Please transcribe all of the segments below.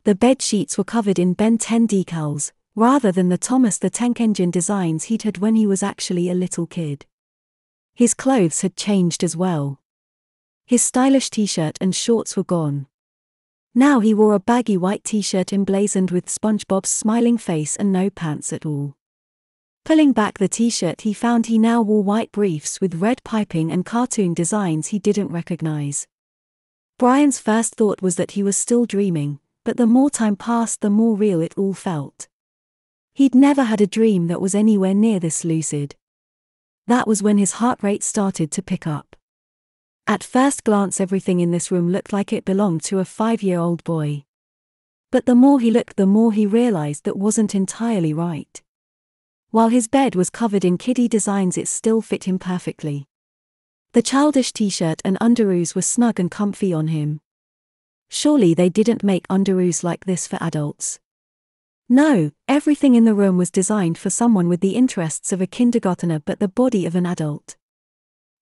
The bed sheets were covered in Ben 10 decals, rather than the Thomas the Tank Engine designs he'd had when he was actually a little kid. His clothes had changed as well. His stylish t-shirt and shorts were gone. Now he wore a baggy white t-shirt emblazoned with SpongeBob's smiling face and no pants at all. Pulling back the t-shirt, he found he now wore white briefs with red piping and cartoon designs he didn't recognize. Brian's first thought was that he was still dreaming, but the more time passed, the more real it all felt. He'd never had a dream that was anywhere near this lucid. That was when his heart rate started to pick up. At first glance, everything in this room looked like it belonged to a 5-year-old boy. But the more he looked, the more he realized that wasn't entirely right. While his bed was covered in kiddie designs, it still fit him perfectly. The childish t-shirt and underoos were snug and comfy on him. Surely they didn't make underoos like this for adults. No, everything in the room was designed for someone with the interests of a kindergartner but the body of an adult.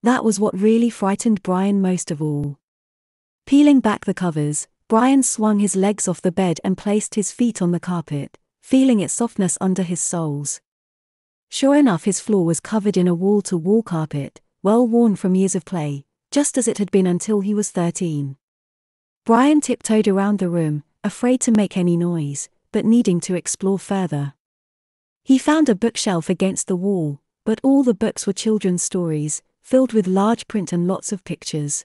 That was what really frightened Brian most of all. Peeling back the covers, Brian swung his legs off the bed and placed his feet on the carpet, feeling its softness under his soles. Sure enough, his floor was covered in a wall-to-wall carpet, well worn from years of play, just as it had been until he was 13. Brian tiptoed around the room, afraid to make any noise, but needing to explore further. He found a bookshelf against the wall, but all the books were children's stories, filled with large print and lots of pictures.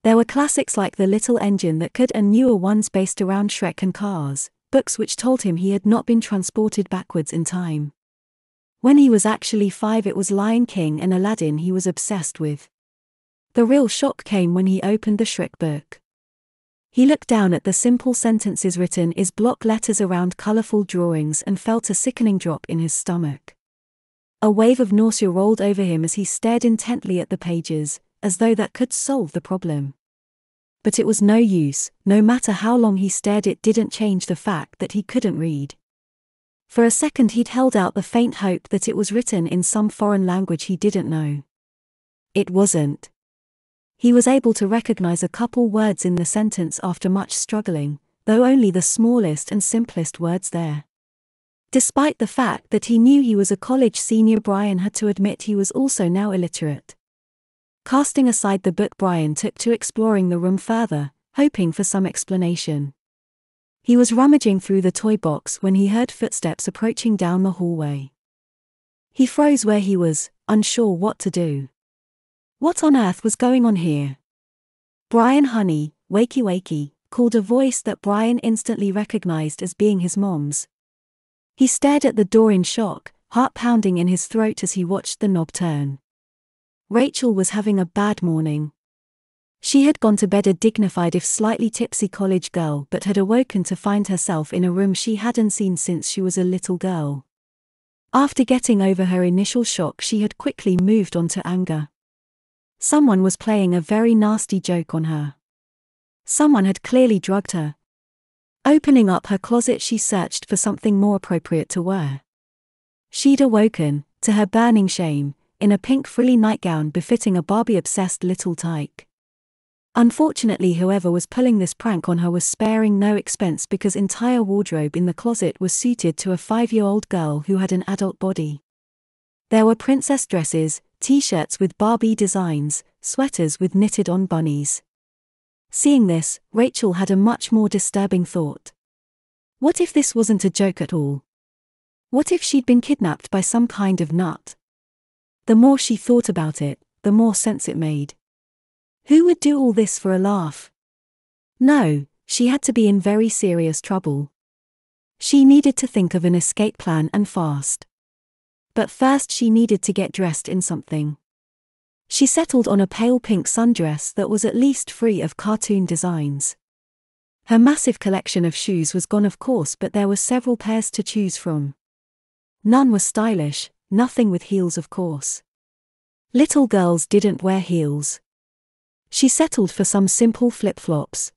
There were classics like The Little Engine That Could and newer ones based around Shrek and Cars, books which told him he had not been transported backwards in time. When he was actually 5, it was Lion King and Aladdin he was obsessed with. The real shock came when he opened the Shrek book. He looked down at the simple sentences written in block letters around colorful drawings and felt a sickening drop in his stomach. A wave of nausea rolled over him as he stared intently at the pages, as though that could solve the problem. But it was no use. No matter how long he stared, it didn't change the fact that he couldn't read. For a second he'd held out the faint hope that it was written in some foreign language he didn't know. It wasn't. He was able to recognize a couple words in the sentence after much struggling, though only the smallest and simplest words there. Despite the fact that he knew he was a college senior, Brian had to admit he was also now illiterate. Casting aside the book, Brian took to exploring the room further, hoping for some explanation. He was rummaging through the toy box when he heard footsteps approaching down the hallway. He froze where he was, unsure what to do. What on earth was going on here? "Brian, honey, wakey wakey," called a voice that Brian instantly recognized as being his mom's. He stared at the door in shock, heart pounding in his throat as he watched the knob turn. Rachel was having a bad morning. She had gone to bed a dignified if slightly tipsy college girl, but had awoken to find herself in a room she hadn't seen since she was a little girl. After getting over her initial shock, she had quickly moved on to anger. Someone was playing a very nasty joke on her. Someone had clearly drugged her. Opening up her closet, she searched for something more appropriate to wear. She'd awoken, to her burning shame, in a pink frilly nightgown befitting a Barbie-obsessed little tyke. Unfortunately, whoever was pulling this prank on her was sparing no expense, because entire wardrobe in the closet was suited to a 5-year-old girl who had an adult body. There were princess dresses, t-shirts with Barbie designs, sweaters with knitted-on bunnies. Seeing this, Rachel had a much more disturbing thought. What if this wasn't a joke at all? What if she'd been kidnapped by some kind of nut? The more she thought about it, the more sense it made. Who would do all this for a laugh? No, she had to be in very serious trouble. She needed to think of an escape plan, and fast. But first she needed to get dressed in something. She settled on a pale pink sundress that was at least free of cartoon designs. Her massive collection of shoes was gone, of course, but there were several pairs to choose from. None were stylish, nothing with heels, of course. Little girls didn't wear heels. She settled for some simple flip-flops.